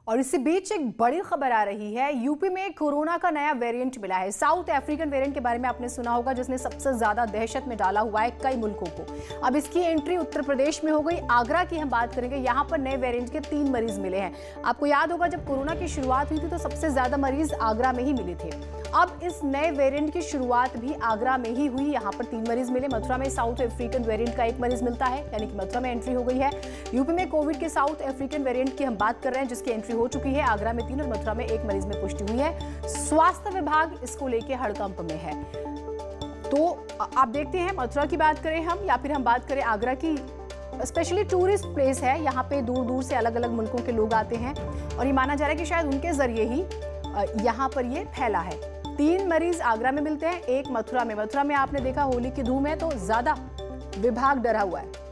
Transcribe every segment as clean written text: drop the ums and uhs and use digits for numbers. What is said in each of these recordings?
और इसी बीच एक बड़ी खबर आ रही है। यूपी में कोरोना का नया वेरिएंट मिला है। साउथ अफ्रीकन वेरिएंट के बारे में आपने सुना होगा, जिसने सबसे ज्यादा दहशत में डाला हुआ है कई मुल्कों को। अब इसकी एंट्री उत्तर प्रदेश में हो गई। आगरा की हम बात करेंगे। यहाँ पर नए वेरिएंट के 3 मरीज मिले हैं। आपको याद होगा जब कोरोना की शुरुआत हुई थी तो सबसे ज्यादा मरीज आगरा में ही मिले थे। अब इस नए वेरिएंट की शुरुआत भी आगरा में ही हुई। यहाँ पर 3 मरीज मिले। मथुरा में साउथ अफ्रीकन वेरिएंट का 1 मरीज मिलता है, यानी कि मथुरा में एंट्री हो गई है। यूपी में कोविड के साउथ अफ्रीकन वेरिएंट की हम बात कर रहे हैं, जिसकी एंट्री हो चुकी है। आगरा में 3 और मथुरा में 1 मरीज में पुष्टि हुई है। स्वास्थ्य विभाग इसको लेकर हड़कंप में है। तो आप देखते हैं, मथुरा की बात करें हम या फिर हम बात करें आगरा की, स्पेशली टूरिस्ट प्लेस है। यहाँ पे दूर दूर से अलग अलग मुल्कों के लोग आते हैं और ये माना जा रहा है कि शायद उनके जरिए ही यहाँ पर ये फैला है। 3 मरीज आगरा में मिलते हैं, 1 मथुरा में। मथुरा में आपने देखा होली की धूम है तो ज्यादा विभाग डरा हुआ है।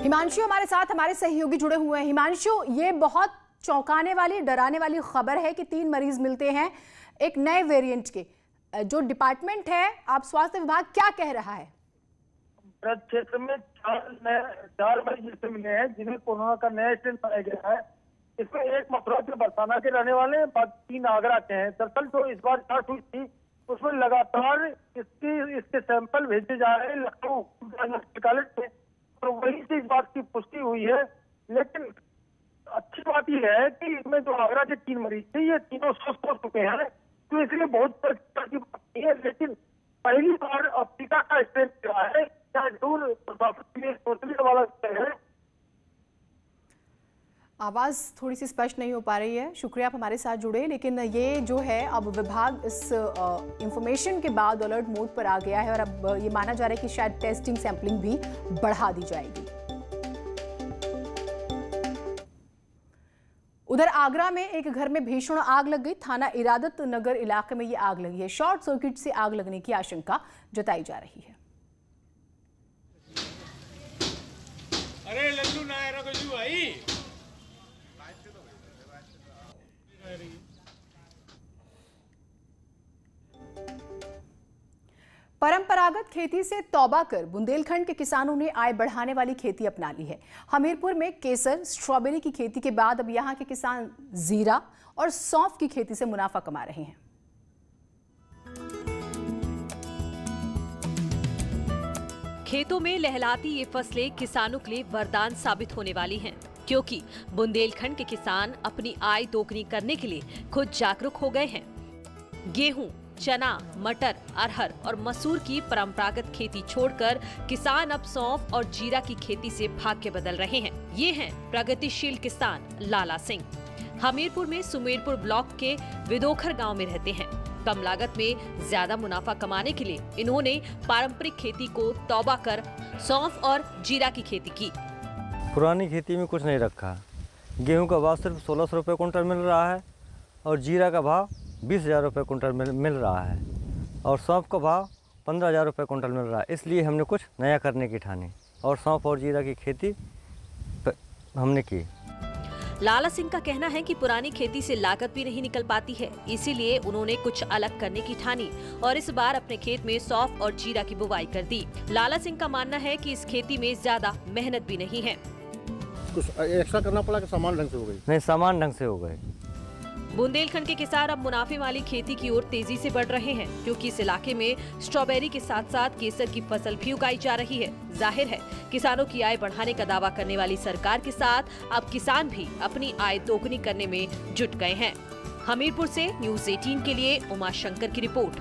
हिमांशु हमारे साथ, हमारे सहयोगी जुड़े हुए हैं। हिमांशु, ये बहुत चौंकाने वाली, डराने वाली खबर है कि 3 मरीज मिलते हैं एक नए वेरिएंट के। जो डिपार्टमेंट है, आप स्वास्थ्य विभाग क्या कह रहा है? क्षेत्र में 4 मरीज मिले हैं जिन्हें कोरोना का नया स्ट्रेन पाया गया है। इसमें 1 मथुरा के बरसाना के रहने वाले हैं, बाकी 3 आगरा के हैं। दरअसल जो इस बार जांच हुई थी उसमें लगातार इसके सैंपल भेजे जा रहे हैं लखनऊ मेडिकल से, और वहीं से इस बात की पुष्टि हुई है। लेकिन अच्छी बात यह है कि इसमें जो आगरा के 3 मरीज थे ये तीनों स्वस्थ हो चुके हैं, तो इसलिए बहुत प्रकार की बात नहीं है। लेकिन पहली बार अफ्रीका का स्ट्रेन हुआ है, जरूर सोचने वाला है। आवाज थोड़ी सी स्पष्ट नहीं हो पा रही है। शुक्रिया आप हमारे साथ जुड़े। लेकिन ये जो है, अब विभाग इस इंफॉर्मेशन के बाद अलर्ट मोड पर आ गया है और अब ये माना जा रहा है कि शायद टेस्टिंग सैंपलिंग भी बढ़ा दी जाएगी। उधर आगरा में एक घर में भीषण आग लग गई। थाना इरादत नगर इलाके में ये आग लगी है। शॉर्ट सर्किट से आग लगने की आशंका जताई जा रही है। अरे लल्लू नायरा को जो आई परंपरागत खेती से तौबा कर बुंदेलखंड के किसानों ने आय बढ़ाने वाली खेती अपना ली है। हमीरपुर में केसर, स्ट्रॉबेरी की खेती के बाद अब यहां के किसान जीरा और सौंफ की खेती से मुनाफा कमा रहे हैं। खेतों में लहलाती ये फसलें किसानों के लिए वरदान साबित होने वाली हैं, क्योंकि बुंदेलखंड के किसान अपनी आय दोगुनी करने के लिए खुद जागरूक हो गए हैं। गेहूं, चना, मटर, अरहर और मसूर की परंपरागत खेती छोड़कर किसान अब सौंफ और जीरा की खेती से भाग्य बदल रहे हैं। ये हैं प्रगतिशील किसान लाला सिंह। हमीरपुर में सुमेरपुर ब्लॉक के विदोखर गांव में रहते हैं। कम लागत में ज्यादा मुनाफा कमाने के लिए इन्होंने पारंपरिक खेती को तौबा कर सौंफ और जीरा की खेती की। पुरानी खेती में कुछ नहीं रखा। गेहूं का भाव सिर्फ 1600 रुपये कुंटल मिल रहा है और जीरा का भाव 20,000 रुपये कुंटल मिल रहा है और सौंफ का भाव 15,000 रुपये कुंटल मिल रहा है। इसलिए हमने कुछ नया करने की ठानी और सौंफ और जीरा की खेती हमने की। लाला सिंह का कहना है कि पुरानी खेती से लागत भी नहीं निकल पाती है, इसीलिए उन्होंने कुछ अलग करने की ठानी और इस बार अपने खेत में सौंफ और जीरा की बुवाई कर दी। लाला सिंह का मानना है कि इस खेती में ज्यादा मेहनत भी नहीं है। कुछ एक्स्ट्रा करना पड़ा कि सामान ढंग से हो गई? नहीं, सामान ढंग से हो गए। बुंदेलखंड के किसान अब मुनाफे वाली खेती की ओर तेजी से बढ़ रहे हैं, क्योंकि इस इलाके में स्ट्रॉबेरी के साथ साथ केसर की फसल भी उगाई जा रही है। जाहिर है, किसानों की आय बढ़ाने का दावा करने वाली सरकार के साथ अब किसान भी अपनी आय दोगुनी करने में जुट गए हैं। हमीरपुर से न्यूज़ 18 के लिए उमा शंकर की रिपोर्ट।